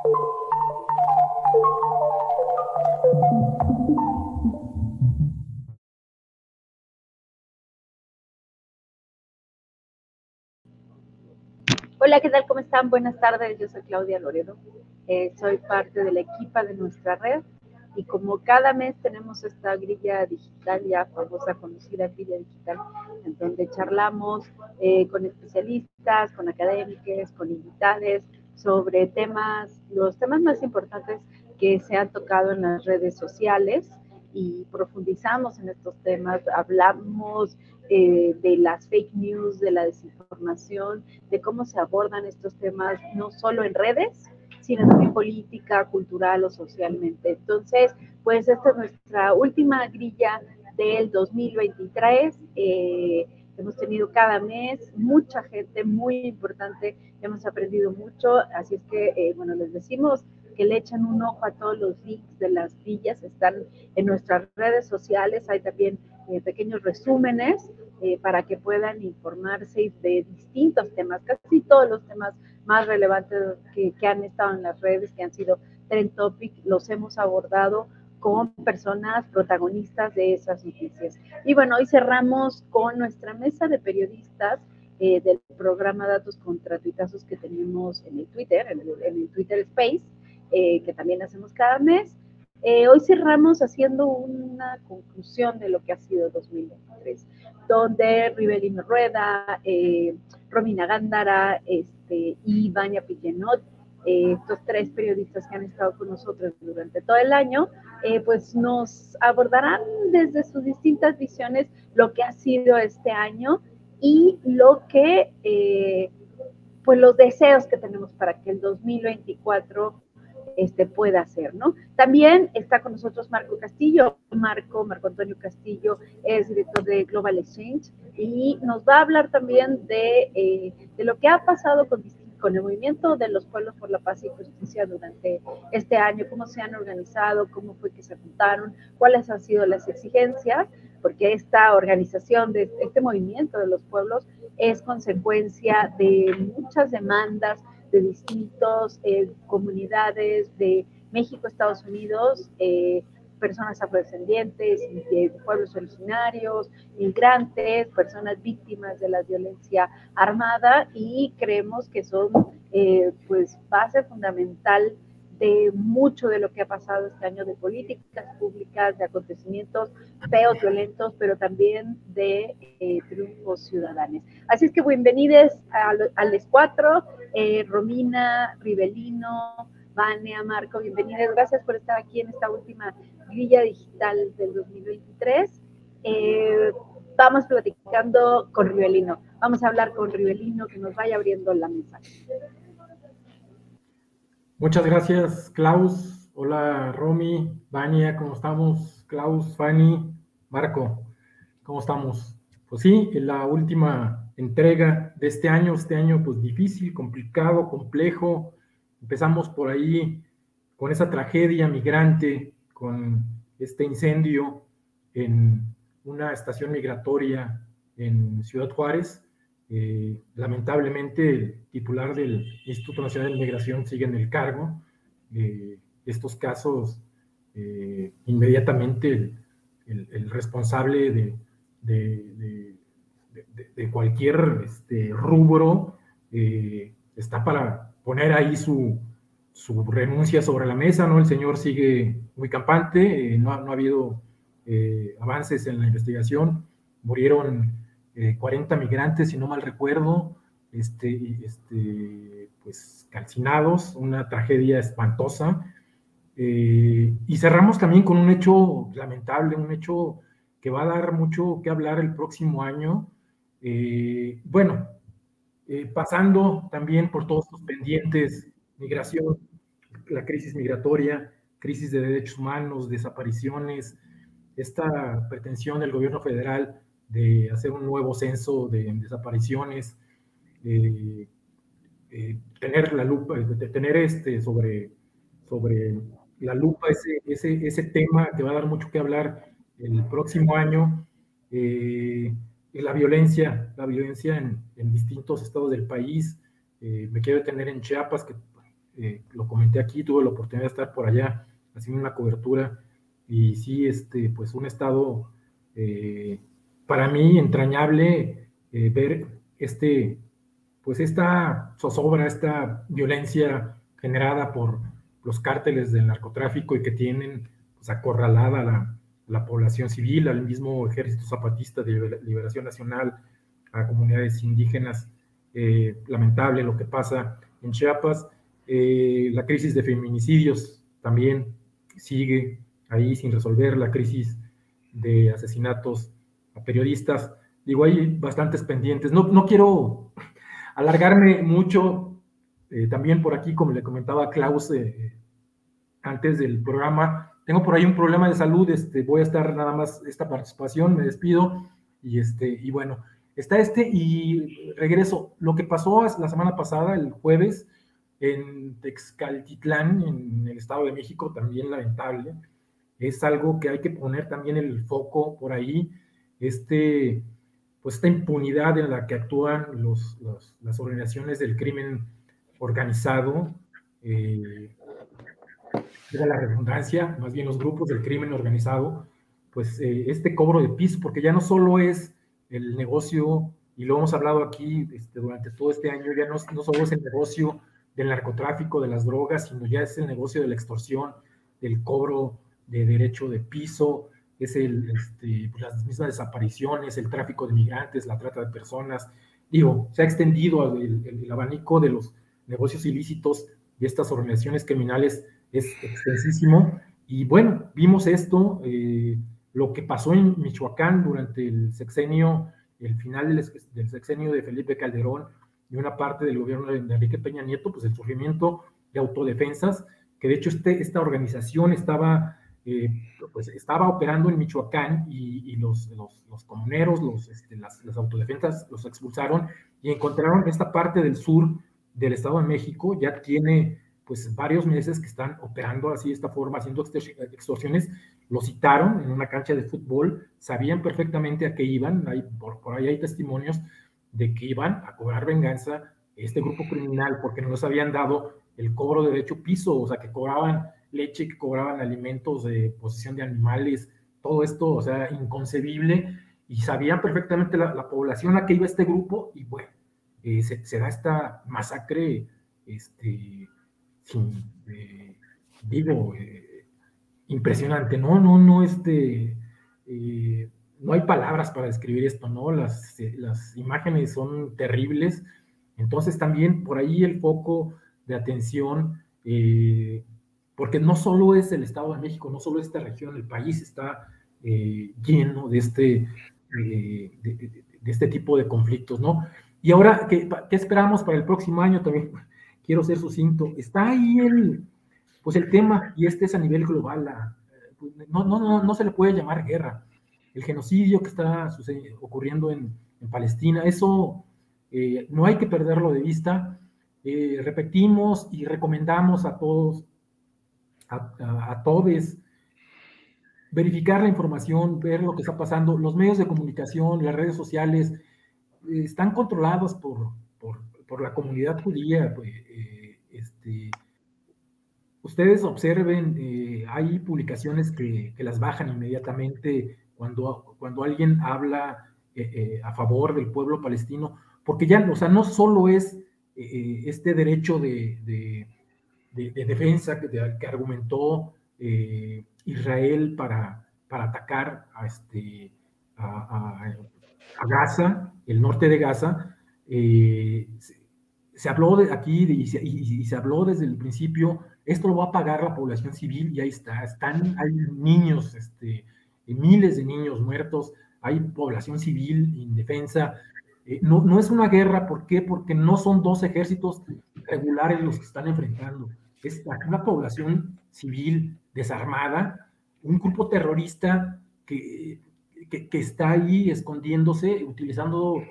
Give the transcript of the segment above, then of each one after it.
Hola, ¿qué tal? ¿Cómo están? Buenas tardes, yo soy Claudia Loredo, soy parte de la equipa de nuestra red y como cada mes tenemos esta grilla digital ya famosa, conocida grilla digital, en donde charlamos con especialistas, con académicos, con invitados sobre temas, los temas más importantes que se han tocado en las redes sociales y profundizamos en estos temas, hablamos de las fake news, de la desinformación, de cómo se abordan estos temas no solo en redes, sino también política, cultural o socialmente. Entonces, pues esta es nuestra última grilla del 2023. Hemos tenido cada mes mucha gente muy importante, hemos aprendido mucho, así es que, bueno, les decimos que le echen un ojo a todos los links de las grillas, están en nuestras redes sociales, hay también pequeños resúmenes para que puedan informarse de distintos temas, casi todos los temas más relevantes que han estado en las redes, que han sido trend topic, los hemos abordado con personas protagonistas de esas noticias. Y bueno, hoy cerramos con nuestra mesa de periodistas del programa Datos contra Tuitazos que tenemos en el Twitter, en el Twitter Space, que también hacemos cada mes. Hoy cerramos haciendo una conclusión de lo que ha sido 2023, donde Rivelino Rueda, Romina Gándara y Vania Pillenot, estos tres periodistas que han estado con nosotros durante todo el año, pues nos abordarán desde sus distintas visiones lo que ha sido este año y lo que, pues los deseos que tenemos para que el 2024 pueda hacer, ¿no? También está con nosotros Marco Castillo. Marco Antonio Castillo es director de Global Exchange y nos va a hablar también de lo que ha pasado con el movimiento de los pueblos por la paz y justicia durante este año, cómo se han organizado, cómo fue que se juntaron, cuáles han sido las exigencias, porque esta organización, de este movimiento de los pueblos, es consecuencia de muchas demandas de distintas comunidades de México, Estados Unidos, personas afrodescendientes, de pueblos originarios, migrantes, personas víctimas de la violencia armada y creemos que son pues base fundamental de mucho de lo que ha pasado este año de políticas públicas, de acontecimientos feos, violentos, pero también de triunfos ciudadanos. Así es que bienvenidos a los cuatro, Romina, Rivelino, Vania, Marco, bienvenidos, gracias por estar aquí en esta última grilla digital del 2023. Vamos platicando con Rivelino, vamos a hablar con Rivelino que nos vaya abriendo la mesa. Muchas gracias, Klaus. Hola, Romy, Vania, ¿cómo estamos? Klaus, Fanny, Marco, ¿cómo estamos? Pues sí, en la última entrega de este año pues difícil, complicado, complejo. Empezamos por ahí con esa tragedia migrante, con este incendio en una estación migratoria en Ciudad Juárez. Lamentablemente el titular del Instituto Nacional de Migración sigue en el cargo. Estos casos, inmediatamente el responsable de cualquier rubro está para poner ahí su renuncia sobre la mesa, ¿no? El señor sigue muy campante, no ha habido avances en la investigación, murieron 40 migrantes, si no mal recuerdo, pues calcinados, una tragedia espantosa. Y cerramos también con un hecho lamentable, un hecho que va a dar mucho que hablar el próximo año. Pasando también por todos los pendientes, migración, la crisis migratoria, crisis de derechos humanos, desapariciones, esta pretensión del gobierno federal de hacer un nuevo censo de desapariciones, tener la lupa, tener sobre la lupa ese tema que va a dar mucho que hablar el próximo año, la violencia en distintos estados del país. Me quiero detener en Chiapas, que lo comenté aquí, tuve la oportunidad de estar por allá haciendo una cobertura, y sí, pues un estado para mí entrañable, ver pues esta zozobra, esta violencia generada por los cárteles del narcotráfico y que tienen pues acorralada la población civil, al mismo Ejército Zapatista de Liberación Nacional, a comunidades indígenas. Lamentable lo que pasa en Chiapas. La crisis de feminicidios también sigue ahí sin resolver, la crisis de asesinatos a periodistas. Digo, hay bastantes pendientes. No quiero alargarme mucho. También por aquí, como le comentaba a Klaus antes del programa, tengo por ahí un problema de salud. Voy a estar nada más esta participación, me despido, y bueno, está y regreso. Lo que pasó la semana pasada, el jueves, en Texcaltitlán, en el Estado de México, también lamentable. Es algo que hay que poner también el foco por ahí. Pues esta impunidad en la que actúan las organizaciones del crimen organizado, de la redundancia, más bien los grupos del crimen organizado, pues este cobro de piso, porque ya no solo es el negocio, y lo hemos hablado aquí durante todo este año, ya no solo es el negocio del narcotráfico, de las drogas, sino ya es el negocio de la extorsión, del cobro de derecho de piso, es pues las mismas desapariciones, el tráfico de migrantes, la trata de personas. Digo, se ha extendido el abanico de los negocios ilícitos y estas organizaciones criminales es extensísimo. Y bueno, vimos esto, lo que pasó en Michoacán durante el final del sexenio de Felipe Calderón y una parte del gobierno de Enrique Peña Nieto, pues el surgimiento de autodefensas, que de hecho esta organización estaba operando en Michoacán, y los comuneros, las autodefensas los expulsaron y encontraron esta parte del sur del Estado de México. Ya tiene pues varios meses que están operando así de esta forma, haciendo extorsiones. Lo citaron en una cancha de fútbol, sabían perfectamente a qué iban. Por ahí hay testimonios de que iban a cobrar venganza este grupo criminal porque no les habían dado el cobro de derecho piso, o sea, que cobraban leche, que cobraban alimentos de posesión de animales, todo esto, o sea, inconcebible, y sabían perfectamente la población a que iba este grupo, y bueno, se da esta masacre, impresionante, ¿no? No hay palabras para describir esto, ¿no? Las imágenes son terribles. Entonces también por ahí el foco de atención, porque no solo es el Estado de México, no solo esta región, el país está lleno de este tipo de conflictos, ¿no? Y ahora, ¿qué esperamos para el próximo año? También quiero ser sucinto. Está ahí el tema, y es a nivel global. No se le puede llamar guerra. El genocidio que está ocurriendo en Palestina, eso no hay que perderlo de vista. Repetimos y recomendamos a todos, a todos, verificar la información, ver lo que está pasando. Los medios de comunicación, las redes sociales, están controlados por la comunidad judía. Ustedes observen, hay publicaciones que las bajan inmediatamente cuando alguien habla a favor del pueblo palestino, porque ya, o sea, no solo es este derecho de defensa que argumentó Israel para atacar a Gaza, el norte de Gaza. Se habló aquí y se habló desde el principio, esto lo va a pagar la población civil, y ahí hay niños, miles de niños muertos, hay población civil indefensa. No es una guerra. ¿Por qué? Porque no son dos ejércitos regulares los que están enfrentando, es una población civil desarmada, un grupo terrorista que está ahí escondiéndose, utilizando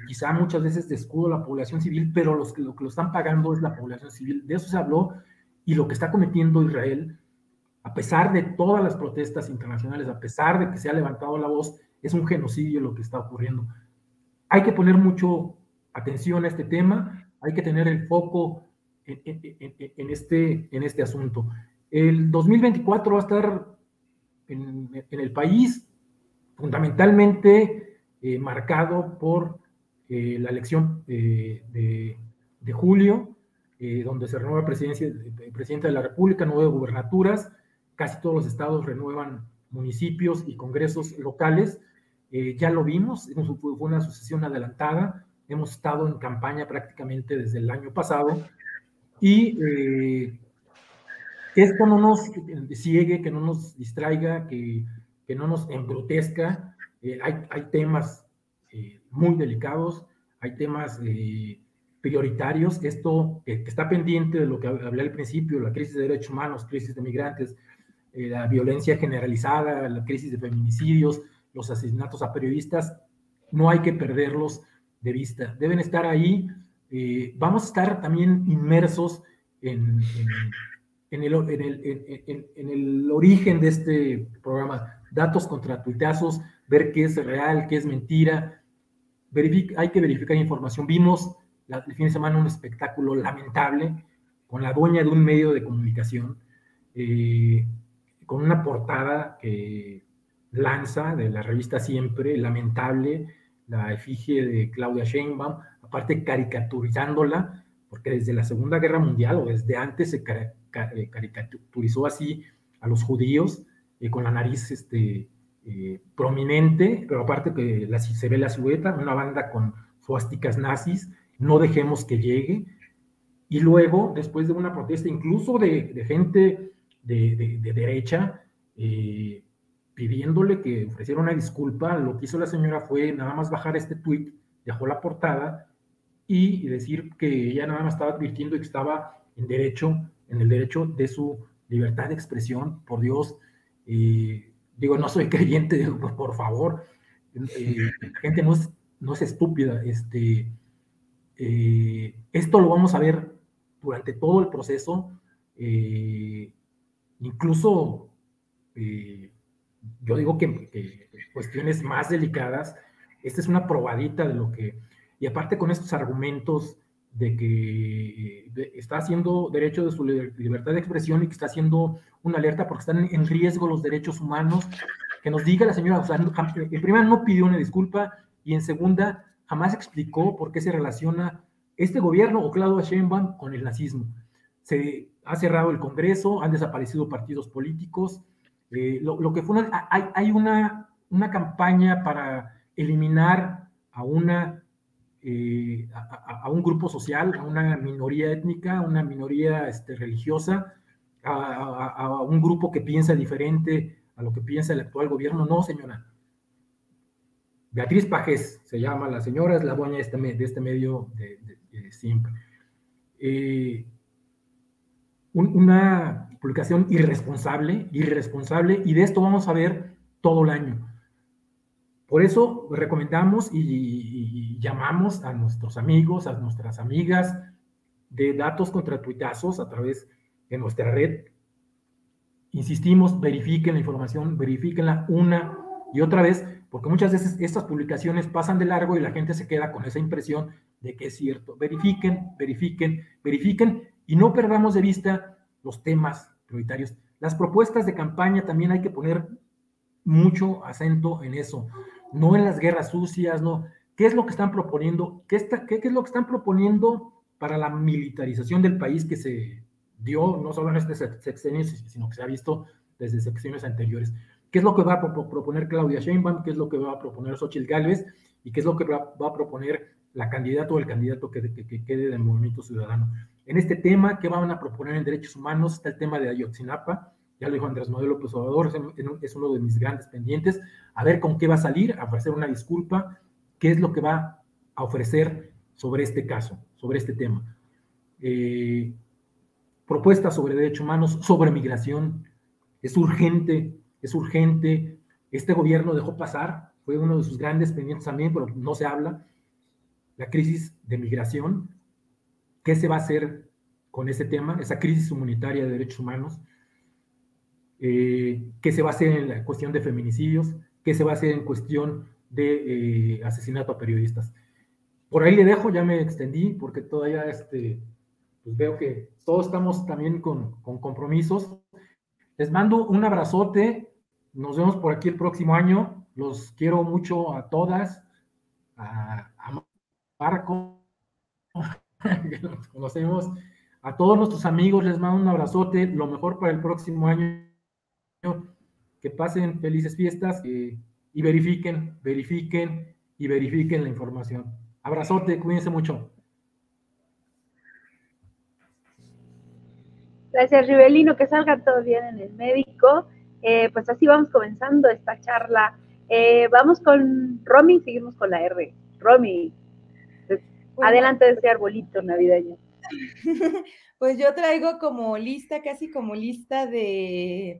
quizá muchas veces de escudo a la población civil, pero lo que lo están pagando es la población civil. De eso se habló, y lo que está cometiendo Israel, a pesar de todas las protestas internacionales, a pesar de que se ha levantado la voz, es un genocidio lo que está ocurriendo. Hay que poner mucho atención a este tema, hay que tener el foco en este asunto. El 2024 va a estar en el país fundamentalmente marcado por la elección de julio, donde se renueva presidente de la República, 9 gubernaturas, casi todos los estados renuevan municipios y congresos locales. Ya lo vimos, fue una sucesión adelantada, hemos estado en campaña prácticamente desde el año pasado, y esto no nos ciegue, que no nos distraiga, que no nos embrutezca. Hay temas muy delicados, hay temas prioritarios. Esto que está pendiente de lo que hablé al principio, la crisis de derechos humanos, crisis de migrantes, la violencia generalizada, la crisis de feminicidios, los asesinatos a periodistas, no hay que perderlos de vista. Deben estar ahí. Vamos a estar también inmersos en el origen de este programa, datos contra tuitazos, ver qué es real, qué es mentira. Hay que verificar información. Vimos el fin de semana un espectáculo lamentable con la dueña de un medio de comunicación, con una portada que lanza de la revista Siempre, lamentable, la efigie de Claudia Sheinbaum, aparte caricaturizándola, porque desde la Segunda Guerra Mundial o desde antes se caricaturizó así a los judíos, con la nariz prominente, pero aparte que se ve la silueta, una banda con suásticas nazis, no dejemos que llegue. Y luego, después de una protesta incluso de gente de derecha, pidiéndole que ofreciera una disculpa, lo que hizo la señora fue nada más bajar este tuit, dejó la portada y decir que ella nada más estaba advirtiendo que estaba en el derecho de su libertad de expresión. Por Dios, digo, no soy creyente, por favor, la gente no es estúpida. Esto lo vamos a ver durante todo el proceso, incluso yo digo que cuestiones más delicadas. Esta es una probadita de lo que, y aparte con estos argumentos de que está haciendo derecho de su libertad de expresión y que está haciendo una alerta porque están en riesgo los derechos humanos, que nos diga la señora, o sea, en primera no pidió una disculpa y en segunda jamás explicó por qué se relaciona este gobierno o Claudia Sheinbaum con el nazismo. Se ha cerrado el Congreso, han desaparecido partidos políticos, lo que fue hay una campaña para eliminar a un grupo social, a una minoría étnica, a una minoría religiosa, a un grupo que piensa diferente a lo que piensa el actual gobierno. No, señora. Beatriz Pajés se llama la señora, es la dueña de este medio de Siempre. Una publicación irresponsable, y de esto vamos a ver todo el año. Por eso recomendamos y llamamos a nuestros amigos, a nuestras amigas de Datos contra Tuitazos a través de nuestra red. Insistimos, verifiquen la información, verifíquenla una y otra vez, porque muchas veces estas publicaciones pasan de largo y la gente se queda con esa impresión de que es cierto. Verifiquen y no perdamos de vista los temas prioritarios. Las propuestas de campaña también hay que poner mucho acento en eso, no en las guerras sucias, no. ¿Qué es lo que están proponiendo? ¿Qué es lo que están proponiendo para la militarización del país que se dio no solo en este sexenio, sino que se ha visto desde sexenios anteriores? ¿Qué es lo que va a proponer Claudia Sheinbaum? ¿Qué es lo que va a proponer Xóchitl Gálvez? ¿Y qué es lo que va a proponer la candidata o el candidato que quede del Movimiento Ciudadano? En este tema, ¿qué van a proponer en derechos humanos? Está el tema de Ayotzinapa, ya lo dijo Andrés Manuel López Obrador, es uno de mis grandes pendientes. A ver con qué va a salir, a ofrecer una disculpa, qué es lo que va a ofrecer sobre este caso, sobre este tema. Propuestas sobre derechos humanos, sobre migración. Es urgente. Este gobierno dejó pasar, fue uno de sus grandes pendientes también, pero no se habla, la crisis de migración. ¿Qué se va a hacer con ese tema, esa crisis humanitaria de derechos humanos? ¿Qué se va a hacer en la cuestión de feminicidios? ¿Qué se va a hacer en cuestión de asesinato a periodistas? Por ahí le dejo, ya me extendí, porque todavía pues veo que todos estamos también con compromisos. Les mando un abrazote, nos vemos por aquí el próximo año, los quiero mucho a todas, a Marco, que los conocemos, a todos nuestros amigos les mando un abrazote, lo mejor para el próximo año, que pasen felices fiestas y verifiquen la información. Abrazote, cuídense mucho. Gracias, Rivelino, que salga todo bien en el médico. Pues así vamos comenzando esta charla. Vamos con Romy, seguimos con la R. Romy, pues, adelante de ese arbolito navideño. Pues yo traigo como lista, casi como lista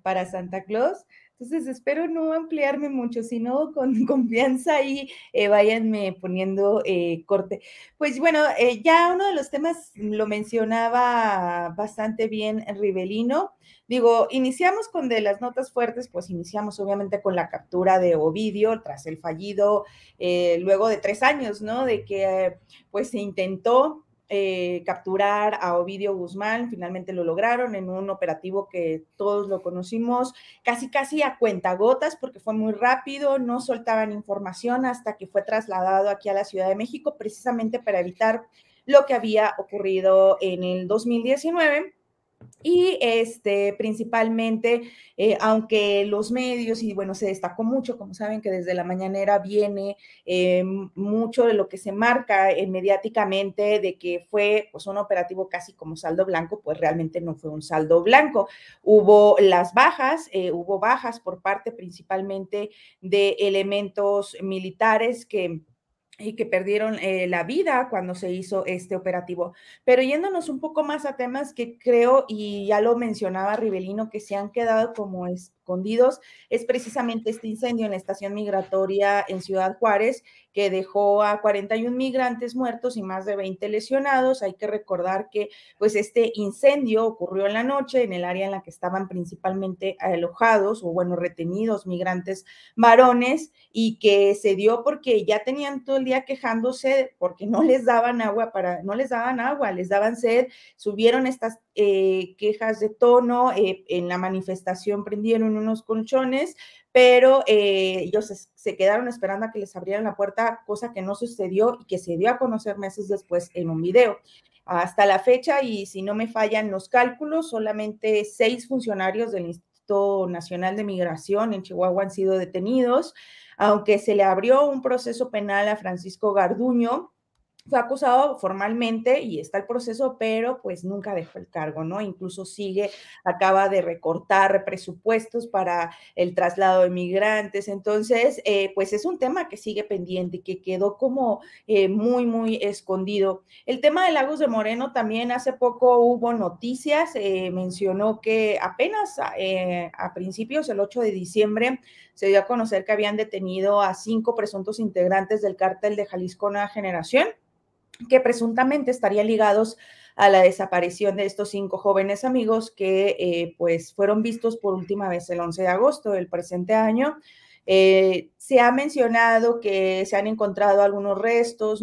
para Santa Claus. Entonces espero no ampliarme mucho, sino con confianza y váyanme poniendo corte. Pues bueno, ya uno de los temas lo mencionaba bastante bien Rivelino. Digo, iniciamos con de las notas fuertes, pues iniciamos obviamente con la captura de Ovidio tras el fallido, luego de 3 años, ¿no? De que pues se intentó capturar a Ovidio Guzmán, finalmente lo lograron en un operativo que todos lo conocimos casi a cuentagotas porque fue muy rápido, no soltaban información hasta que fue trasladado aquí a la Ciudad de México precisamente para evitar lo que había ocurrido en el 2019. Y principalmente, aunque los medios, y bueno, se destacó mucho, como saben que desde la mañanera viene mucho de lo que se marca mediáticamente de que fue pues un operativo casi como saldo blanco, pues realmente no fue un saldo blanco. Hubo hubo bajas por parte principalmente de elementos militares que perdieron la vida cuando se hizo este operativo. Pero yéndonos un poco más a temas que creo, y ya lo mencionaba Rivelino, que se han quedado como escondidos, es precisamente este incendio en la estación migratoria en Ciudad Juárez, que dejó a 41 migrantes muertos y más de 20 lesionados. Hay que recordar que pues este incendio ocurrió en la noche en el área en la que estaban principalmente alojados o bueno, retenidos migrantes varones, y que se dio porque ya tenían todo el día quejándose porque no les daban agua, les daban sed, subieron estas quejas de tono, en la manifestación prendieron unos colchones, pero ellos se quedaron esperando a que les abrieran la puerta, cosa que no sucedió y que se dio a conocer meses después en un video. Hasta la fecha, y si no me fallan los cálculos, solamente 6 funcionarios del Instituto Nacional de Migración en Chihuahua han sido detenidos, aunque se le abrió un proceso penal a Francisco Garduño. Fue acusado formalmente y está el proceso, pero pues nunca dejó el cargo, ¿no? Incluso acaba de recortar presupuestos para el traslado de migrantes. Entonces, pues es un tema que sigue pendiente, que quedó como muy, muy escondido. El tema de Lagos de Moreno también hace poco hubo noticias, mencionó que apenas a principios, el 8 de diciembre, se dio a conocer que habían detenido a 5 presuntos integrantes del cártel de Jalisco Nueva Generación, que presuntamente estarían ligados a la desaparición de estos 5 jóvenes amigos que pues fueron vistos por última vez el 11 de agosto del presente año. Se ha mencionado que se han encontrado algunos restos,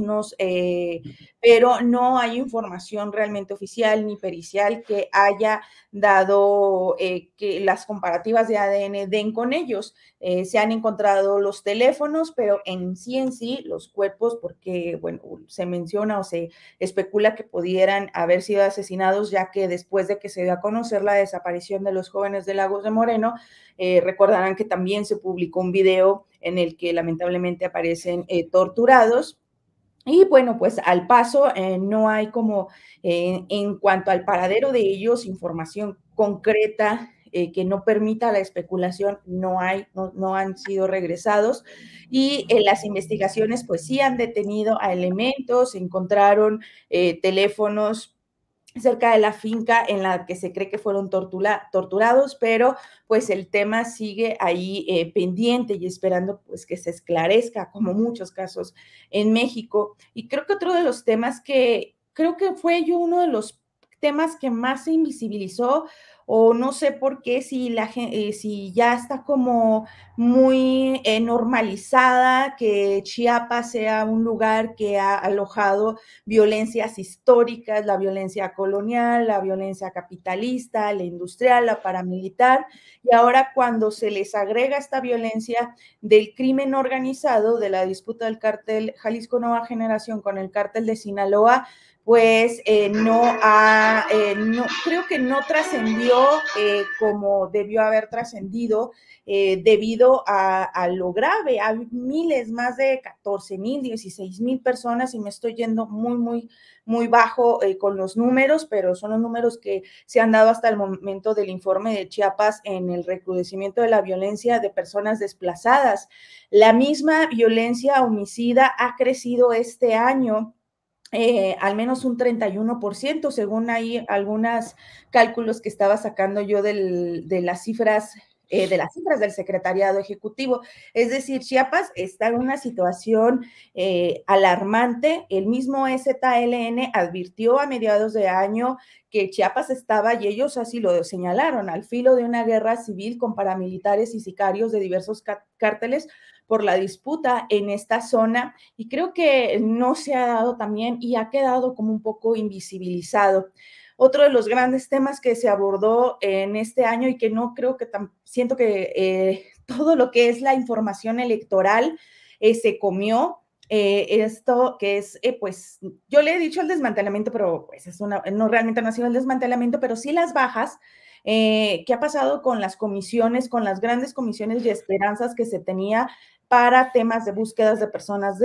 pero no hay información realmente oficial ni pericial que haya dado que las comparativas de ADN den con ellos. Se han encontrado los teléfonos, pero en sí los cuerpos, porque bueno, se menciona o se especula que pudieran haber sido asesinados, ya que después de que se dio a conocer la desaparición de los jóvenes de Lagos de Moreno, recordarán que también se publicó un video en el que lamentablemente aparecen torturados. Y bueno, pues al paso no hay como en cuanto al paradero de ellos información concreta que no permita la especulación, no han sido regresados, y las investigaciones pues sí han detenido a elementos, encontraron teléfonos cerca de la finca en la que se cree que fueron torturados, pero pues el tema sigue ahí pendiente y esperando pues que se esclarezca, como muchos casos en México. Y creo que otro de los temas que creo que fue yo uno de los temas que más se invisibilizó, o no sé por qué, si ya está como muy normalizada que Chiapas sea un lugar que ha alojado violencias históricas, la violencia colonial, la violencia capitalista, la industrial, la paramilitar, y ahora cuando se les agrega esta violencia del crimen organizado, de la disputa del cártel Jalisco Nueva Generación con el cártel de Sinaloa, pues creo que no trascendió como debió haber trascendido, debido a lo grave. Hay miles, más de 14,000, 16,000 personas, y me estoy yendo muy bajo con los números, pero son los números que se han dado hasta el momento del informe de Chiapas en el recrudecimiento de la violencia de personas desplazadas. La misma violencia homicida ha crecido este año. Al menos un 31%, según ahí algunos cálculos que estaba sacando yo de las cifras del Secretariado Ejecutivo. Es decir, Chiapas está en una situación alarmante. El mismo EZLN advirtió a mediados de año que Chiapas estaba, y ellos así lo señalaron, al filo de una guerra civil con paramilitares y sicarios de diversos cárteles por la disputa en esta zona, y creo que no se ha dado también y ha quedado como un poco invisibilizado. Otro de los grandes temas que se abordó en este año, y que no creo que siento que todo lo que es la información electoral se comió, esto que es, pues, yo le he dicho el desmantelamiento, pero pues no, realmente no ha sido el desmantelamiento, pero sí las bajas. ¿Qué ha pasado con las comisiones, con las grandes comisiones y esperanzas que se tenía para temas de búsquedas de personas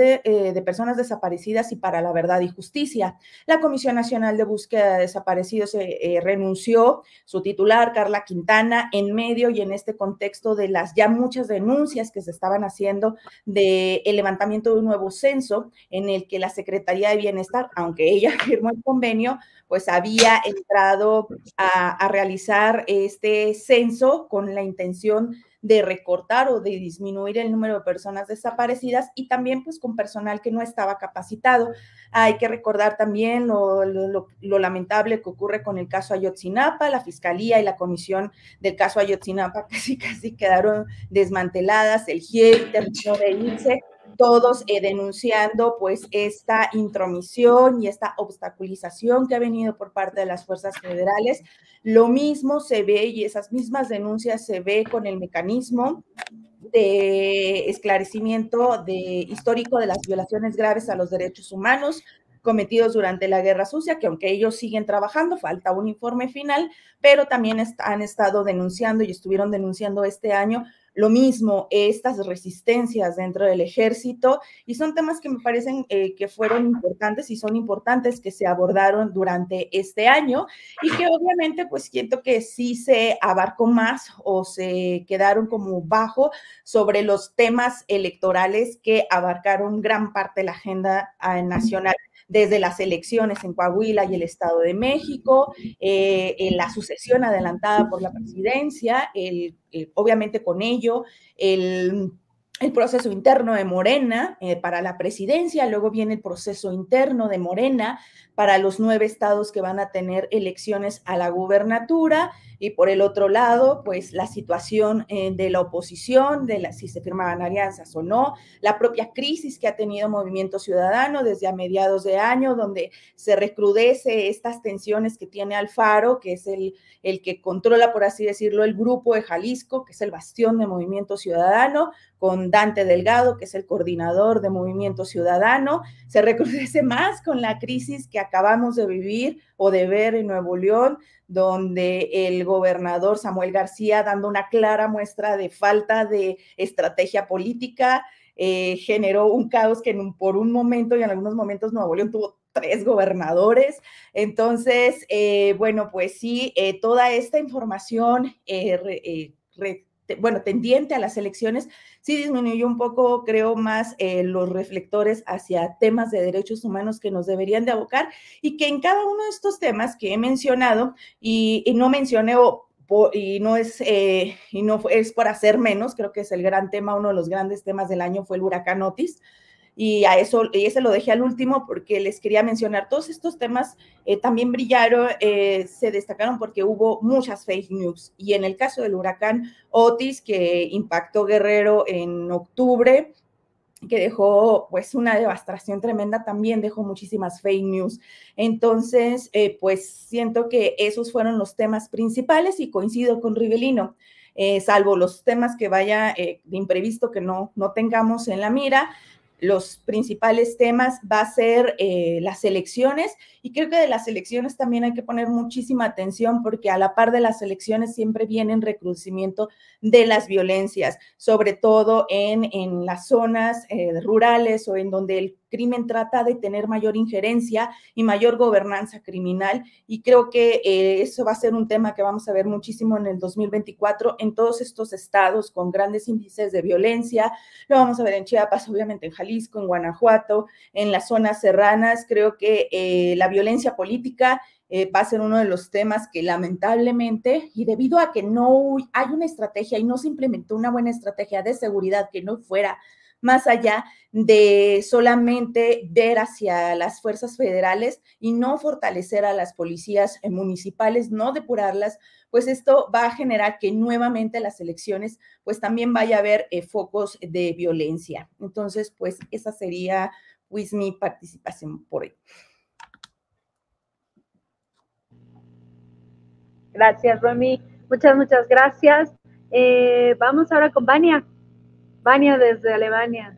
desaparecidas y para la verdad y justicia? La Comisión Nacional de Búsqueda de Desaparecidos renunció, su titular, Carla Quintana, en medio y en este contexto de las ya muchas denuncias que se estaban haciendo del levantamiento de un nuevo censo, en el que la Secretaría de Bienestar, aunque ella firmó el convenio, pues había entrado a realizar este censo con la intención de recortar o de disminuir el número de personas desaparecidas, y también pues con personal que no estaba capacitado. Hay que recordar también lo lamentable que ocurre con el caso Ayotzinapa. La Fiscalía y la Comisión del caso Ayotzinapa casi quedaron desmanteladas, el GIEI terminó de irse, todos denunciando pues esta intromisión y esta obstaculización que ha venido por parte de las fuerzas federales. Lo mismo se ve, y esas mismas denuncias se ve con el mecanismo de esclarecimiento histórico de las violaciones graves a los derechos humanos cometidos durante la Guerra Sucia, que aunque ellos siguen trabajando, falta un informe final, pero también han estado denunciando y estuvieron denunciando este año lo mismo, estas resistencias dentro del ejército, y son temas que me parecen que fueron importantes y son importantes que se abordaron durante este año, y que obviamente pues siento que sí se abarcó más o se quedaron como bajo sobre los temas electorales que abarcaron gran parte de la agenda nacional, desde las elecciones en Coahuila y el Estado de México, la sucesión adelantada por la presidencia, obviamente con ello, el proceso interno de Morena para la presidencia, luego viene el proceso interno de Morena para los 9 estados que van a tener elecciones a la gubernatura, y por el otro lado, pues la situación de la oposición, si se firmaban alianzas o no, la propia crisis que ha tenido Movimiento Ciudadano desde a mediados de año, donde se recrudece estas tensiones que tiene Alfaro, que es el que controla, por así decirlo, el grupo de Jalisco, que es el bastión de Movimiento Ciudadano, con Dante Delgado, que es el coordinador de Movimiento Ciudadano. Se recrudece más con la crisis que acabamos de vivir o de ver en Nuevo León, donde el gobernador Samuel García, dando una clara muestra de falta de estrategia política, generó un caos que por un momento y en algunos momentos Nuevo León tuvo 3 gobernadores. Entonces, bueno, pues sí, toda esta información tendiente a las elecciones, sí disminuyó un poco, creo, más los reflectores hacia temas de derechos humanos que nos deberían de abocar, y que en cada uno de estos temas que he mencionado, y no mencioné, y no es por hacer menos, creo que es el gran tema, uno de los grandes temas del año fue el huracán Otis, y ese lo dejé al último porque les quería mencionar, todos estos temas también brillaron, se destacaron porque hubo muchas fake news, y en el caso del huracán Otis, que impactó Guerrero en octubre, que dejó pues una devastación tremenda, también dejó muchísimas fake news. Entonces, pues siento que esos fueron los temas principales y coincido con Rivelino. Salvo los temas que vaya de imprevisto que no tengamos en la mira, los principales temas va a ser las elecciones, y creo que de las elecciones también hay que poner muchísima atención porque a la par de las elecciones siempre viene el recrudecimiento de las violencias, sobre todo en las zonas rurales o en donde el crimen trata de tener mayor injerencia y mayor gobernanza criminal, y creo que eso va a ser un tema que vamos a ver muchísimo en el 2024 en todos estos estados con grandes índices de violencia. Lo vamos a ver en Chiapas, obviamente en Jalisco, en Guanajuato, en las zonas serranas. Creo que la violencia política va a ser uno de los temas que lamentablemente, y debido a que no hay una estrategia y no se implementó una buena estrategia de seguridad que no fuera más allá de solamente ver hacia las fuerzas federales y no fortalecer a las policías municipales, no depurarlas, pues esto va a generar que nuevamente las elecciones pues también vaya a haber focos de violencia. Entonces, pues esa sería pues mi participación por hoy. Gracias, Romy. Muchas gracias. Vamos ahora con Vania. Vania desde Alemania.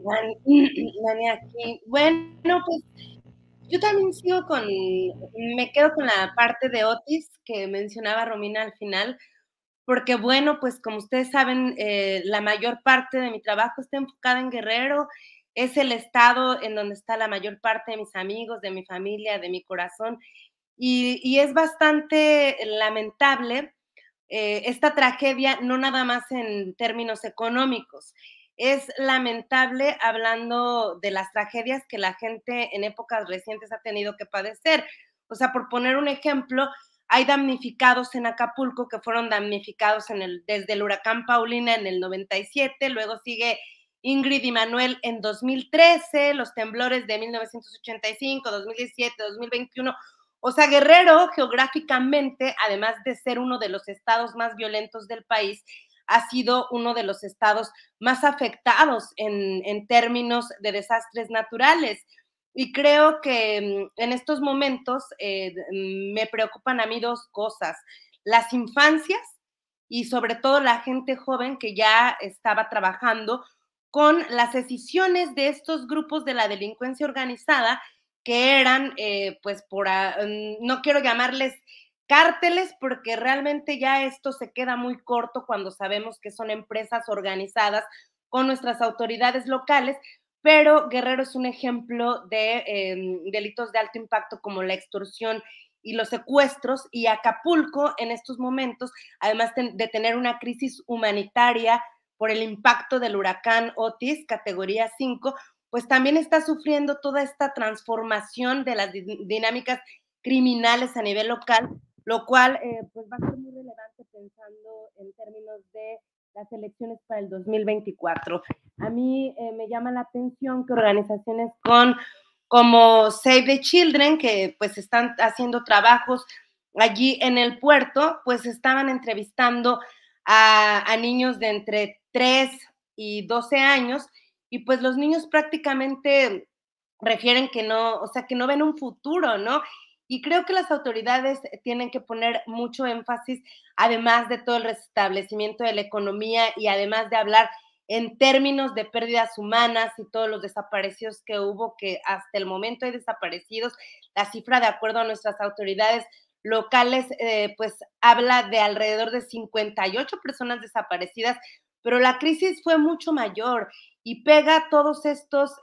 Vania aquí. Bueno, pues yo también me quedo con la parte de Otis que mencionaba Romina al final, porque bueno, pues como ustedes saben, la mayor parte de mi trabajo está enfocada en Guerrero, es el estado en donde está la mayor parte de mis amigos, de mi familia, de mi corazón, y es bastante lamentable esta tragedia, no nada más en términos económicos. Es lamentable hablando de las tragedias que la gente en épocas recientes ha tenido que padecer. O sea, por poner un ejemplo, hay damnificados en Acapulco que fueron damnificados desde el huracán Paulina en el 97, luego sigue Ingrid y Manuel en 2013, los temblores de 1985, 2017, 2021. O sea, Guerrero, geográficamente, además de ser uno de los estados más violentos del país, ha sido uno de los estados más afectados en términos de desastres naturales. Y creo que en estos momentos me preocupan a mí dos cosas: las infancias y sobre todo la gente joven que ya estaba trabajando con las decisiones de estos grupos de la delincuencia organizada que eran, pues, no quiero llamarles cárteles, porque realmente ya esto se queda muy corto cuando sabemos que son empresas organizadas con nuestras autoridades locales, pero Guerrero es un ejemplo de delitos de alto impacto como la extorsión y los secuestros, y Acapulco en estos momentos, además de tener una crisis humanitaria por el impacto del huracán Otis, categoría 5, pues también está sufriendo toda esta transformación de las dinámicas criminales a nivel local, lo cual pues va a ser muy relevante pensando en términos de las elecciones para el 2024. A mí me llama la atención que organizaciones como Save the Children, que pues están haciendo trabajos allí en el puerto, pues estaban entrevistando a niños de entre 3 y 12 años, y pues los niños prácticamente refieren que no, o sea, que no ven un futuro, ¿no? Y creo que las autoridades tienen que poner mucho énfasis, además de todo el restablecimiento de la economía y además de hablar en términos de pérdidas humanas y todos los desaparecidos que hubo, que hasta el momento hay desaparecidos. La cifra, de acuerdo a nuestras autoridades locales, pues habla de alrededor de 58 personas desaparecidas, pero la crisis fue mucho mayor y pega todos estos,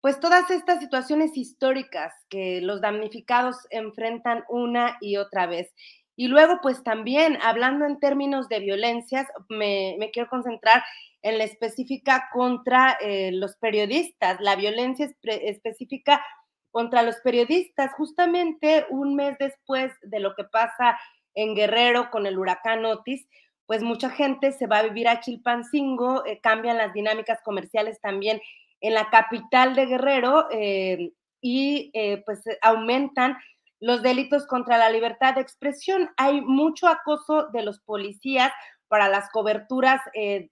pues todas estas situaciones históricas que los damnificados enfrentan una y otra vez. Y luego, pues también, hablando en términos de violencias, me quiero concentrar en la específica contra los periodistas, la violencia específica contra los periodistas, justamente un mes después de lo que pasa en Guerrero con el huracán Otis, pues mucha gente se va a vivir a Chilpancingo, cambian las dinámicas comerciales también en la capital de Guerrero, y pues aumentan los delitos contra la libertad de expresión. Hay mucho acoso de los policías para las coberturas,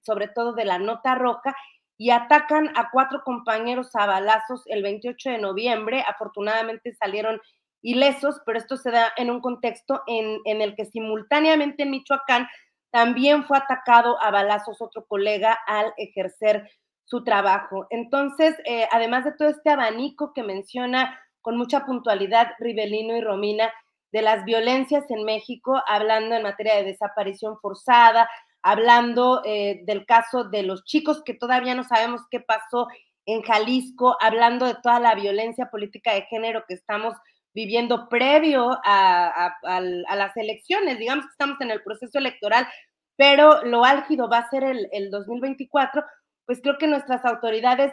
sobre todo de la nota roja, y atacan a 4 compañeros a balazos el 28 de noviembre. Afortunadamente salieron ilesos, pero esto se da en un contexto en el que simultáneamente en Michoacán también fue atacado a balazos otro colega al ejercer su trabajo. Entonces, además de todo este abanico que menciona con mucha puntualidad Ribelino y Romina de las violencias en México, hablando en materia de desaparición forzada, hablando del caso de los chicos que todavía no sabemos qué pasó en Jalisco, hablando de toda la violencia política de género que estamos viviendo previo a las elecciones. Digamos que estamos en el proceso electoral, pero lo álgido va a ser el 2024, pues creo que nuestras autoridades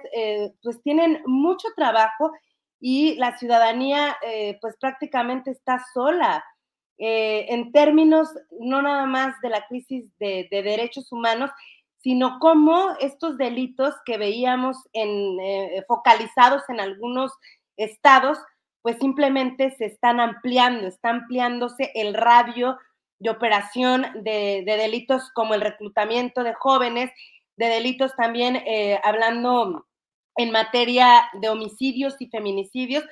pues tienen mucho trabajo y la ciudadanía pues prácticamente está sola. En términos no nada más de la crisis de derechos humanos, sino cómo estos delitos que veíamos focalizados en algunos estados, pues simplemente se están ampliando, está ampliándose el radio de operación de delitos como el reclutamiento de jóvenes, de delitos también hablando en materia de homicidios y feminicidios,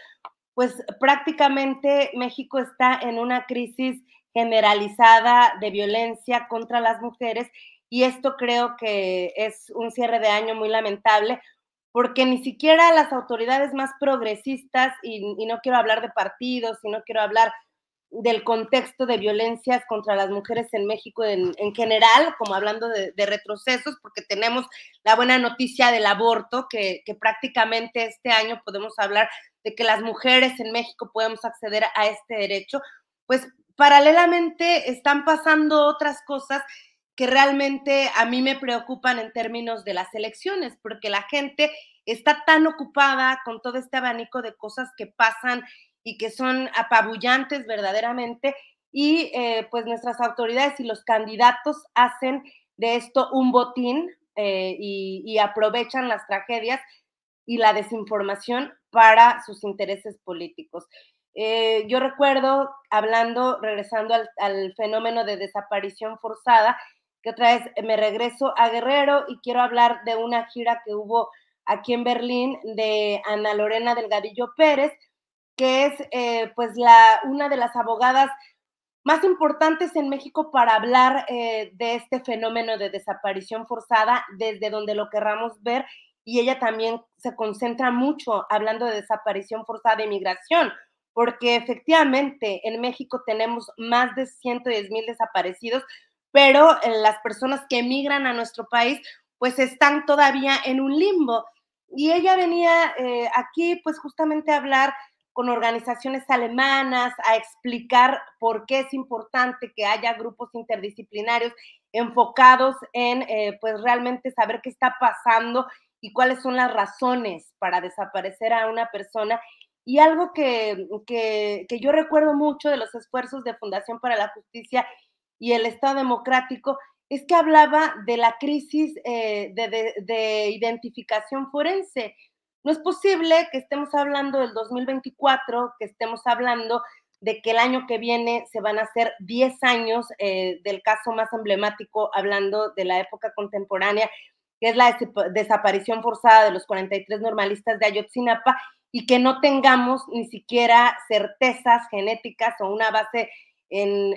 pues prácticamente México está en una crisis generalizada de violencia contra las mujeres y esto creo que es un cierre de año muy lamentable porque ni siquiera las autoridades más progresistas, y no quiero hablar de partidos, y no quiero hablar del contexto de violencias contra las mujeres en México en general, como hablando de retrocesos, porque tenemos la buena noticia del aborto, que prácticamente este año podemos hablar de que las mujeres en México podemos acceder a este derecho, pues paralelamente están pasando otras cosas que realmente a mí me preocupan en términos de las elecciones, porque la gente está tan ocupada con todo este abanico de cosas que pasan y que son apabullantes verdaderamente, y pues nuestras autoridades y los candidatos hacen de esto un botín y aprovechan las tragedias y la desinformación para sus intereses políticos. Yo recuerdo, regresando al fenómeno de desaparición forzada, que otra vez me regreso a Guerrero y quiero hablar de una gira que hubo aquí en Berlín de Ana Lorena Delgadillo Pérez, que es pues una de las abogadas más importantes en México para hablar de este fenómeno de desaparición forzada desde donde lo querramos ver, y ella también se concentra mucho hablando de desaparición forzada de migración, porque efectivamente en México tenemos más de 110,000 desaparecidos, pero las personas que emigran a nuestro país pues están todavía en un limbo. Y ella venía aquí pues justamente a hablar con organizaciones alemanas, a explicar por qué es importante que haya grupos interdisciplinarios enfocados en pues realmente saber qué está pasando y cuáles son las razones para desaparecer a una persona. Y algo que yo recuerdo mucho de los esfuerzos de Fundación para la Justicia y el Estado Democrático es que hablaba de la crisis de identificación forense. No es posible que estemos hablando del 2024, que estemos hablando de que el año que viene se van a hacer 10 años del caso más emblemático, hablando de la época contemporánea, que es la desaparición forzada de los 43 normalistas de Ayotzinapa, y que no tengamos ni siquiera certezas genéticas o una base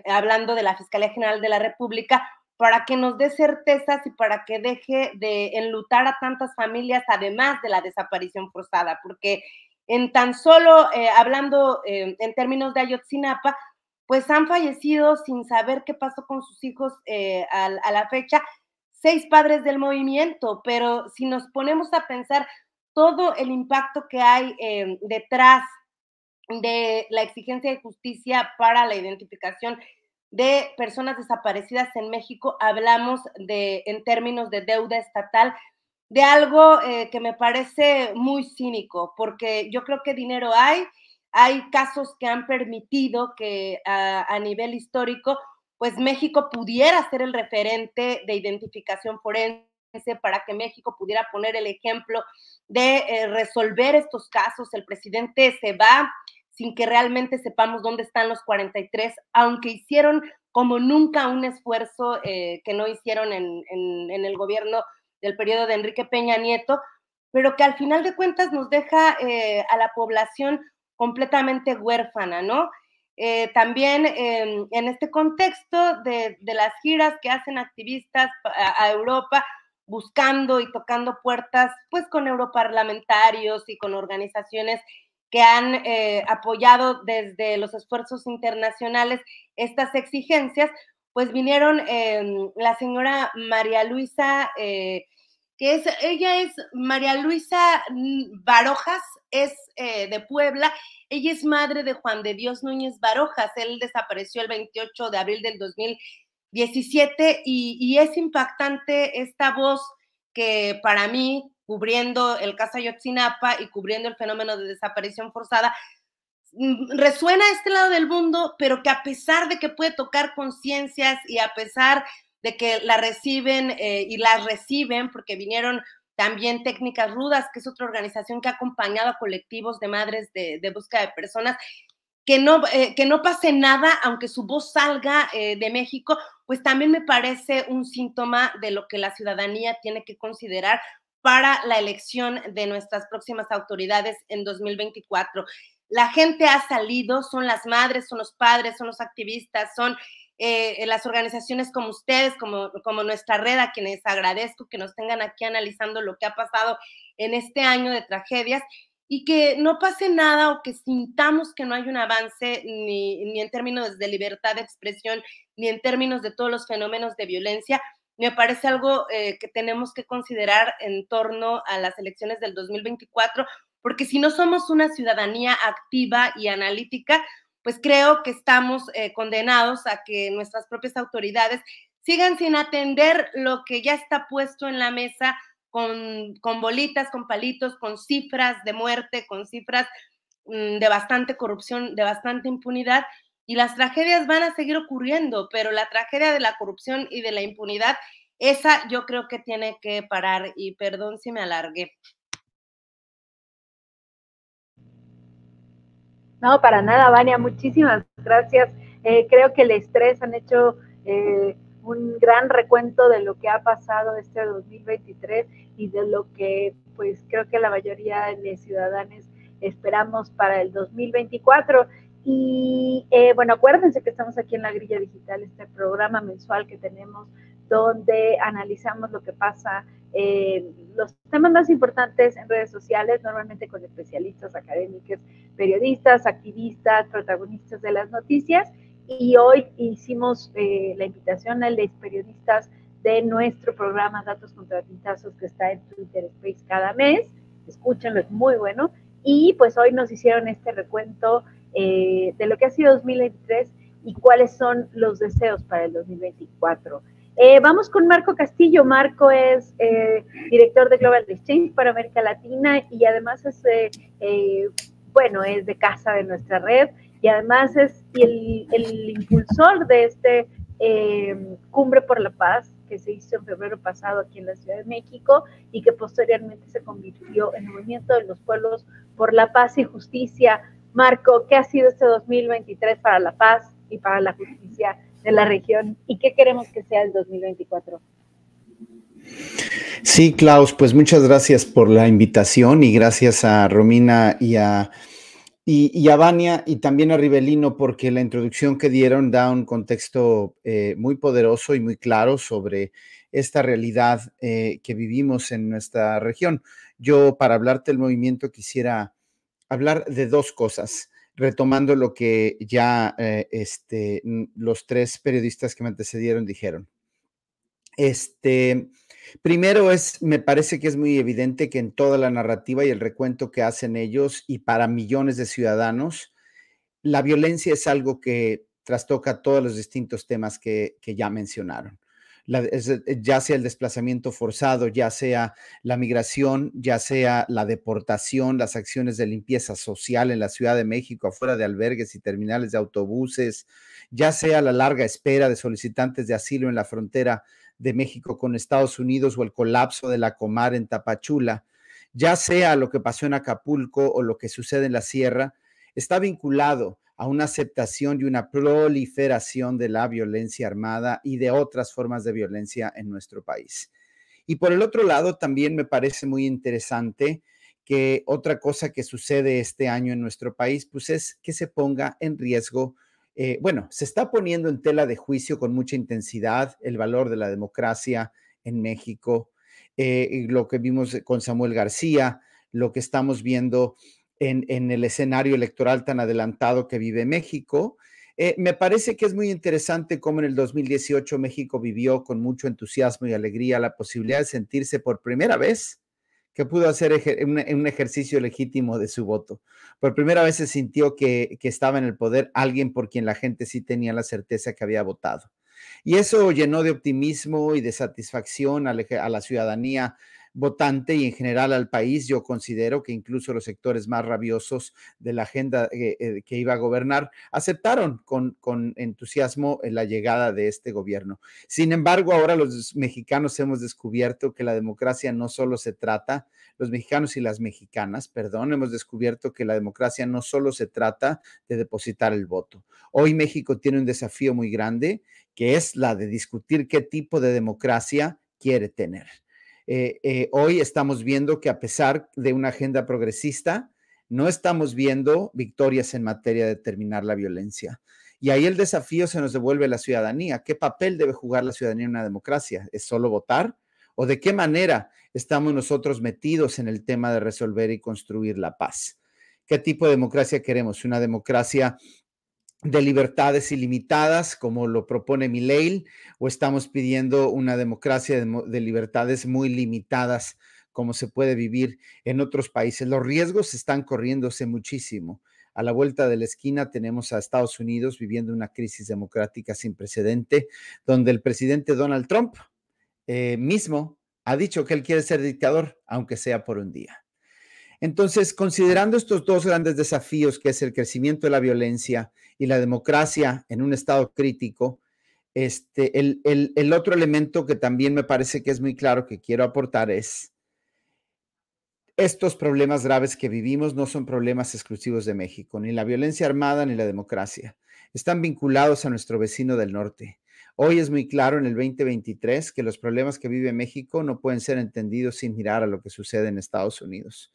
hablando de la Fiscalía General de la República, para que nos dé certezas y para que deje de enlutar a tantas familias, además de la desaparición forzada, porque en tan solo, hablando en términos de Ayotzinapa, pues han fallecido sin saber qué pasó con sus hijos a la fecha, 6 padres del movimiento, pero si nos ponemos a pensar todo el impacto que hay detrás de la exigencia de justicia para la identificación de personas desaparecidas en México, hablamos en términos de deuda estatal, de algo que me parece muy cínico, porque yo creo que dinero hay casos que han permitido que a nivel histórico pues México pudiera ser el referente de identificación forense, para que México pudiera poner el ejemplo de resolver estos casos. El presidente se va sin que realmente sepamos dónde están los 43, aunque hicieron como nunca un esfuerzo que no hicieron en el gobierno del periodo de Enrique Peña Nieto, pero que al final de cuentas nos deja a la población completamente huérfana, ¿no? También en este contexto de las giras que hacen activistas a Europa, buscando y tocando puertas, pues con europarlamentarios y con organizaciones que han apoyado desde los esfuerzos internacionales estas exigencias, pues vinieron la señora María Luisa, ella es María Luisa Barojas, es de Puebla. Ella es madre de Juan de Dios Núñez Barojas. Él desapareció el 28 de abril del 2017 y es impactante esta voz que para mí, cubriendo el caso Ayotzinapa y cubriendo el fenómeno de desaparición forzada, resuena a este lado del mundo, pero que a pesar de que puede tocar conciencias y a pesar de que la reciben y las reciben, porque vinieron también Técnicas Rudas, que es otra organización que ha acompañado a colectivos de madres de búsqueda de personas, que no pase nada, aunque su voz salga de México, pues también me parece un síntoma de lo que la ciudadanía tiene que considerar para la elección de nuestras próximas autoridades en 2024. La gente ha salido, son las madres, son los padres, son los activistas, son las organizaciones como ustedes, como nuestra red, a quienes agradezco que nos tengan aquí analizando lo que ha pasado en este año de tragedias, y que no pase nada o que sintamos que no hay un avance ni en términos de libertad de expresión, ni en términos de todos los fenómenos de violencia. Me parece algo que tenemos que considerar en torno a las elecciones del 2024, porque si no somos una ciudadanía activa y analítica, pues creo que estamos condenados a que nuestras propias autoridades sigan sin atender lo que ya está puesto en la mesa con bolitas, con palitos, con cifras de muerte, con cifras de bastante corrupción, de bastante impunidad, y las tragedias van a seguir ocurriendo, pero la tragedia de la corrupción y de la impunidad, esa yo creo que tiene que parar, y perdón si me alargué. No, para nada, Vania, muchísimas gracias. Creo que el estrés han hecho un gran recuento de lo que ha pasado este 2023 y de lo que pues creo que la mayoría de ciudadanos esperamos para el 2024. Y bueno, acuérdense que estamos aquí en La Grilla Digital, este programa mensual que tenemos donde analizamos lo que pasa, los temas más importantes en redes sociales, normalmente con especialistas, académicos, periodistas, activistas, protagonistas de las noticias. Y hoy hicimos la invitación a los periodistas de nuestro programa Datos contra Tintazos, que está en Twitter Space cada mes. Escúchenlo, es muy bueno. Y pues hoy nos hicieron este recuento de lo que ha sido 2023 y cuáles son los deseos para el 2024. Vamos con Marco Castillo. Marco es director de Global Exchange para América Latina y además es, bueno, es de casa de nuestra red y además es el impulsor de este Cumbre por la Paz que se hizo en febrero pasado aquí en la Ciudad de México y que posteriormente se convirtió en el Movimiento de los Pueblos por la Paz y Justicia. Marco, ¿qué ha sido este 2023 para la paz y para la justicia de la región y qué queremos que sea el 2024? Sí, Klaus, pues muchas gracias por la invitación y gracias a Romina y a Vania y también a Rivelino porque la introducción que dieron da un contexto muy poderoso y muy claro sobre esta realidad que vivimos en nuestra región. Yo, para hablarte del movimiento, quisiera hablar de dos cosas, retomando lo que ya los tres periodistas que me antecedieron dijeron. Primero me parece que es muy evidente que en toda la narrativa y el recuento que hacen ellos y para millones de ciudadanos, la violencia es algo que trastoca todos los distintos temas que ya mencionaron. ya sea el desplazamiento forzado, ya sea la migración, ya sea la deportación, las acciones de limpieza social en la Ciudad de México, afuera de albergues y terminales de autobuses, ya sea la larga espera de solicitantes de asilo en la frontera de México con Estados Unidos o el colapso de la Comar en Tapachula, ya sea lo que pasó en Acapulco o lo que sucede en la Sierra, está vinculado a una aceptación y una proliferación de la violencia armada y de otras formas de violencia en nuestro país. Y por el otro lado, también me parece muy interesante que otra cosa que sucede este año en nuestro país, pues es que se ponga en riesgo, se está poniendo en tela de juicio con mucha intensidad el valor de la democracia en México, lo que vimos con Samuel García, lo que estamos viendo en el escenario electoral tan adelantado que vive México. Me parece que es muy interesante cómo en el 2018 México vivió con mucho entusiasmo y alegría la posibilidad de sentirse por primera vez que pudo hacer un ejercicio legítimo de su voto. Por primera vez se sintió que estaba en el poder alguien por quien la gente sí tenía la certeza que había votado. Y eso llenó de optimismo y de satisfacción a la ciudadanía votante y en general al país. Yo considero que incluso los sectores más rabiosos de la agenda que iba a gobernar aceptaron con entusiasmo la llegada de este gobierno. Sin embargo, ahora los mexicanos hemos descubierto que la democracia no solo se trata, los mexicanos y las mexicanas, hemos descubierto que la democracia no solo se trata de depositar el voto. Hoy México tiene un desafío muy grande, que es la de discutir qué tipo de democracia quiere tener. Hoy estamos viendo que a pesar de una agenda progresista, no estamos viendo victorias en materia de terminar la violencia. Y ahí el desafío se nos devuelve a la ciudadanía. ¿Qué papel debe jugar la ciudadanía en una democracia? ¿Es solo votar? ¿O de qué manera estamos nosotros metidos en el tema de resolver y construir la paz? ¿Qué tipo de democracia queremos? ¿Una democracia de libertades ilimitadas, como lo propone Milei, o estamos pidiendo una democracia de libertades muy limitadas, como se puede vivir en otros países? Los riesgos están corriéndose muchísimo. A la vuelta de la esquina tenemos a Estados Unidos viviendo una crisis democrática sin precedente, donde el presidente Donald Trump mismo ha dicho que él quiere ser dictador, aunque sea por un día. Entonces, considerando estos dos grandes desafíos, que es el crecimiento de la violencia y la democracia en un estado crítico, el otro elemento que también me parece que es muy claro que quiero aportar es: estos problemas graves que vivimos no son problemas exclusivos de México, ni la violencia armada ni la democracia. Están vinculados a nuestro vecino del norte. Hoy es muy claro en el 2023 que los problemas que vive México no pueden ser entendidos sin mirar a lo que sucede en Estados Unidos.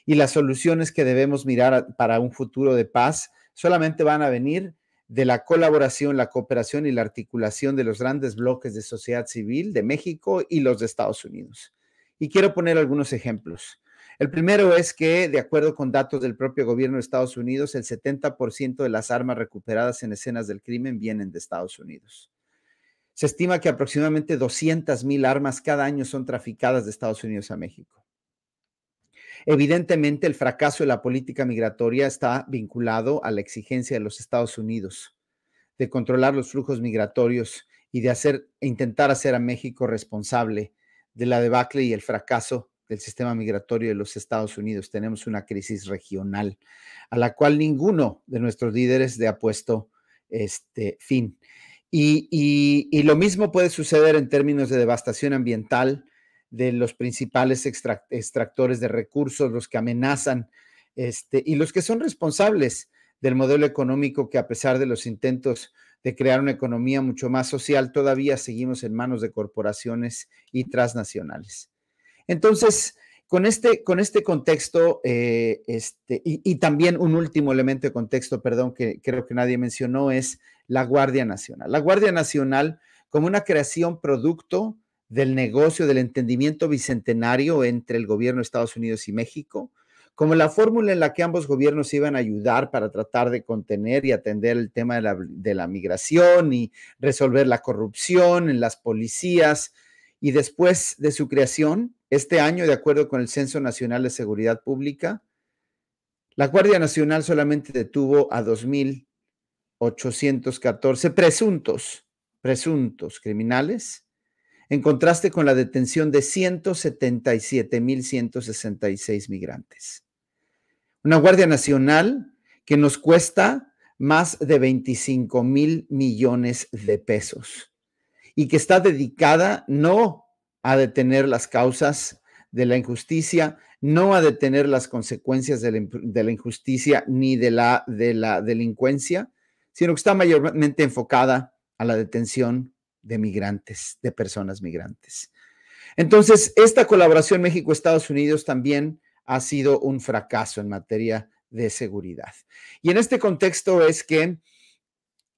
Y las soluciones que debemos mirar para un futuro de paz solamente van a venir de la colaboración, la cooperación y la articulación de los grandes bloques de sociedad civil de México y los de Estados Unidos. Y quiero poner algunos ejemplos. El primero es que, de acuerdo con datos del propio gobierno de Estados Unidos, el 70% de las armas recuperadas en escenas del crimen vienen de Estados Unidos. Se estima que aproximadamente 200,000 armas cada año son traficadas de Estados Unidos a México. Evidentemente, el fracaso de la política migratoria está vinculado a la exigencia de los Estados Unidos de controlar los flujos migratorios y de intentar hacer a México responsable de la debacle y el fracaso del sistema migratorio de los Estados Unidos. Tenemos una crisis regional a la cual ninguno de nuestros líderes le ha puesto fin. Y lo mismo puede suceder en términos de devastación ambiental de los principales extractores de recursos, los que amenazan y los que son responsables del modelo económico que, a pesar de los intentos de crear una economía mucho más social, todavía seguimos en manos de corporaciones y transnacionales. Entonces, con este contexto, y también un último elemento de contexto, que creo que nadie mencionó, es la Guardia Nacional. La Guardia Nacional, como una creación producto del negocio, del entendimiento bicentenario entre el gobierno de Estados Unidos y México, como la fórmula en la que ambos gobiernos iban a ayudar para tratar de contener y atender el tema de la migración y resolver la corrupción en las policías. Y después de su creación, este año, de acuerdo con el Censo Nacional de Seguridad Pública, la Guardia Nacional solamente detuvo a 2,814 presuntos criminales en contraste con la detención de 177,166 migrantes. Una Guardia Nacional que nos cuesta más de 25,000 millones de pesos y que está dedicada no a detener las causas de la injusticia, no a detener las consecuencias de la injusticia ni de la delincuencia, sino que está mayormente enfocada a la detención de migrantes, de personas migrantes. Entonces, esta colaboración México-Estados Unidos también ha sido un fracaso en materia de seguridad. Y en este contexto es que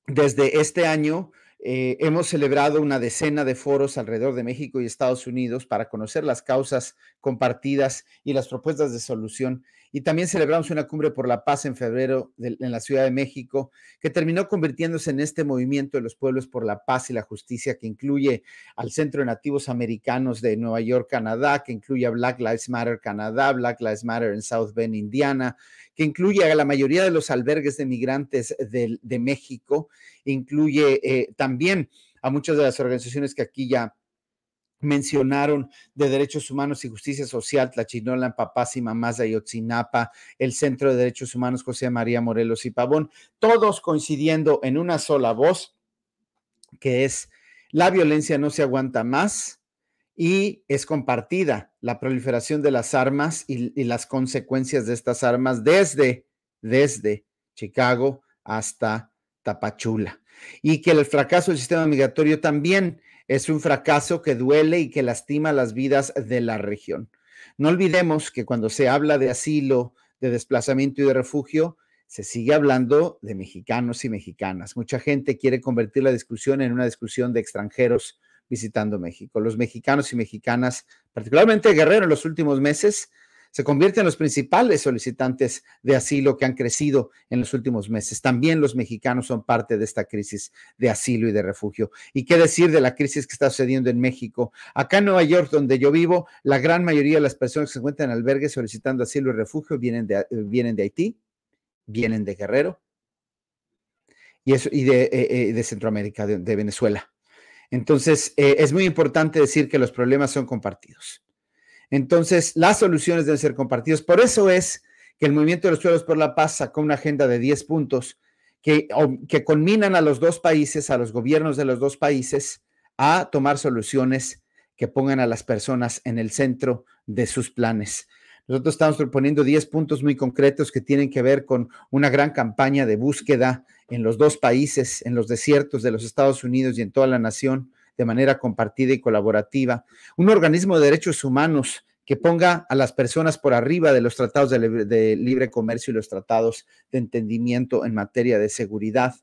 desde este año hemos celebrado una decena de foros alrededor de México y Estados Unidos para conocer las causas compartidas y las propuestas de solución. Y también celebramos una cumbre por la paz en febrero en la Ciudad de México, que terminó convirtiéndose en este movimiento de los pueblos por la paz y la justicia, que incluye al Centro de Nativos Americanos de Nueva York, Canadá, que incluye a Black Lives Matter Canadá, Black Lives Matter en South Bend, Indiana, que incluye a la mayoría de los albergues de migrantes de México, incluye también a muchas de las organizaciones que aquí ya mencionaron de derechos humanos y justicia social, Tlachinolan, Papás y Mamás de Ayotzinapa, el Centro de Derechos Humanos José María Morelos y Pavón, todos coincidiendo en una sola voz, que es: la violencia no se aguanta más y es compartida la proliferación de las armas y las consecuencias de estas armas desde Chicago hasta Tapachula, y que el fracaso del sistema migratorio también es un fracaso que duele y que lastima las vidas de la región. No olvidemos que cuando se habla de asilo, de desplazamiento y de refugio, se sigue hablando de mexicanos y mexicanas. Mucha gente quiere convertir la discusión en una discusión de extranjeros visitando México. Los mexicanos y mexicanas, particularmente Guerrero en los últimos meses, se convierten en los principales solicitantes de asilo que han crecido en los últimos meses. También los mexicanos son parte de esta crisis de asilo y de refugio. ¿Y qué decir de la crisis que está sucediendo en México? Acá en Nueva York, donde yo vivo, la gran mayoría de las personas que se encuentran en albergues solicitando asilo y refugio vienen de Haití, vienen de Guerrero y de Centroamérica, de Venezuela. Entonces, es muy importante decir que los problemas son compartidos. Entonces, las soluciones deben ser compartidas. Por eso es que el Movimiento de los Pueblos por la Paz sacó una agenda de 10 puntos que conminan a los dos países, a los gobiernos de los dos países, a tomar soluciones que pongan a las personas en el centro de sus planes. Nosotros estamos proponiendo 10 puntos muy concretos que tienen que ver con una gran campaña de búsqueda en los dos países, en los desiertos de los Estados Unidos y en toda la nación, de manera compartida y colaborativa. Un organismo de derechos humanos que ponga a las personas por arriba de los tratados de libre comercio y los tratados de entendimiento en materia de seguridad.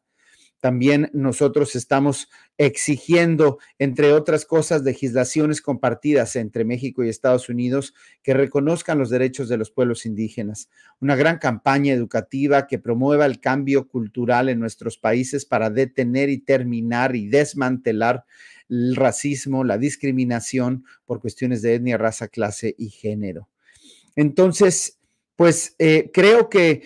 También nosotros estamos exigiendo, entre otras cosas, legislaciones compartidas entre México y Estados Unidos que reconozcan los derechos de los pueblos indígenas. Una gran campaña educativa que promueva el cambio cultural en nuestros países para detener y terminar y desmantelar el racismo, la discriminación por cuestiones de etnia, raza, clase y género. Entonces, pues creo que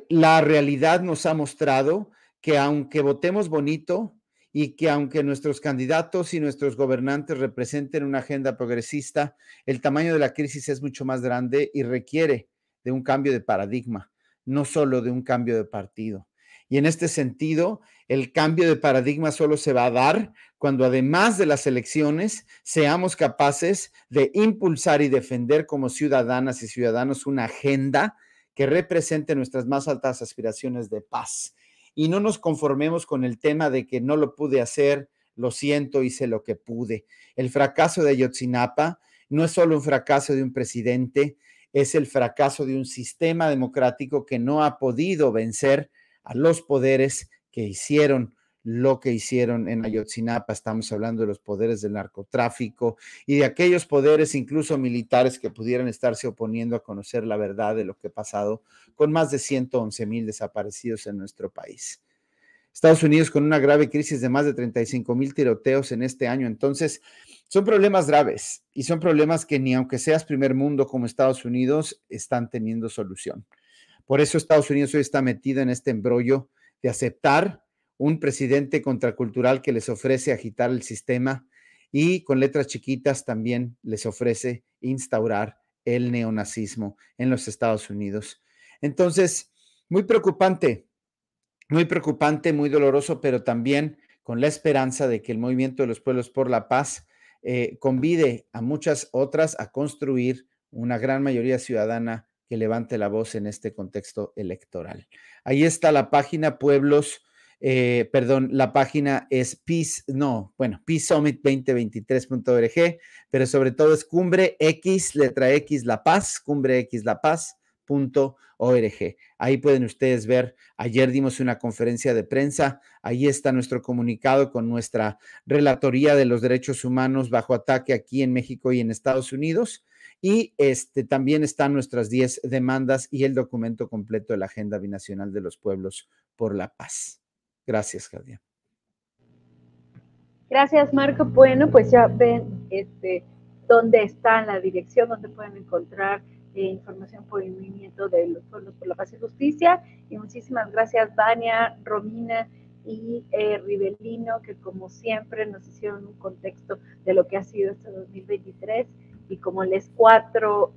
la realidad nos ha mostrado que aunque votemos bonito y que aunque nuestros candidatos y nuestros gobernantes representen una agenda progresista, el tamaño de la crisis es mucho más grande y requiere de un cambio de paradigma, no solo de un cambio de partido. Y en este sentido, el cambio de paradigma solo se va a dar cuando, además de las elecciones, seamos capaces de impulsar y defender como ciudadanas y ciudadanos una agenda que represente nuestras más altas aspiraciones de paz. Y no nos conformemos con el tema de que no lo pude hacer, lo siento, hice lo que pude. El fracaso de Ayotzinapa no es solo un fracaso de un presidente, es el fracaso de un sistema democrático que no ha podido vencer a los poderes que hicieron lo que hicieron en Ayotzinapa. Estamos hablando de los poderes del narcotráfico y de aquellos poderes incluso militares que pudieran estarse oponiendo a conocer la verdad de lo que ha pasado con más de 111,000 desaparecidos en nuestro país. Estados Unidos con una grave crisis de más de 35,000 tiroteos en este año. Entonces, son problemas graves y son problemas que ni aunque seas primer mundo como Estados Unidos, están teniendo solución. Por eso Estados Unidos hoy está metido en este embrollo de aceptar un presidente contracultural que les ofrece agitar el sistema y con letras chiquitas también les ofrece instaurar el neonazismo en los Estados Unidos. Entonces, muy preocupante, muy doloroso, pero también con la esperanza de que el Movimiento de los Pueblos por la Paz convide a muchas otras a construir una gran mayoría ciudadana que levante la voz en este contexto electoral. Ahí está la página la página es peacesummit2023.org, pero sobre todo es Cumbre X, letra X, La Paz, Cumbre X, La Paz.org. Ahí pueden ustedes ver, ayer dimos una conferencia de prensa, ahí está nuestro comunicado con nuestra Relatoría de los Derechos Humanos bajo ataque aquí en México y en Estados Unidos, y también están nuestras 10 demandas y el documento completo de la Agenda Binacional de los Pueblos por la Paz. Gracias, Claudia. Gracias, Marco. Bueno, pues ya ven dónde está la dirección, donde pueden encontrar información por el Movimiento de los Pueblos por la Paz y Justicia. Y muchísimas gracias, Vania, Romina y Rivelino, que como siempre nos hicieron un contexto de lo que ha sido este 2023. Y como les cuatro,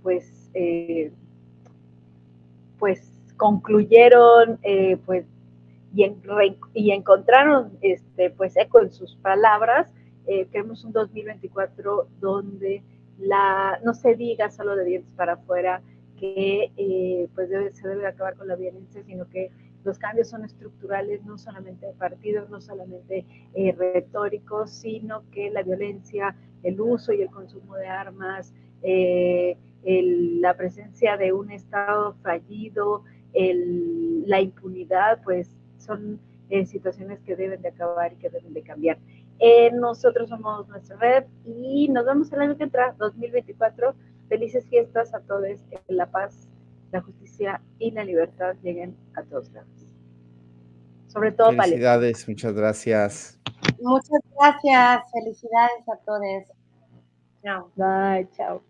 pues concluyeron, pues, y encontraron pues eco en sus palabras. Queremos un 2024 donde no se diga solo de dientes para afuera que pues se debe acabar con la violencia, sino que los cambios son estructurales, no solamente de partidos, no solamente retóricos, sino que la violencia, el uso y el consumo de armas, la presencia de un Estado fallido, la impunidad, pues son situaciones que deben de acabar y que deben de cambiar. Nosotros somos nuestra red y nos vemos el año que entra, 2024. Felices fiestas a todos, que la paz, la justicia y la libertad lleguen a todos lados. Sobre todo felicidades, muchas gracias. Muchas gracias, felicidades a todos. Chao. Bye, chao.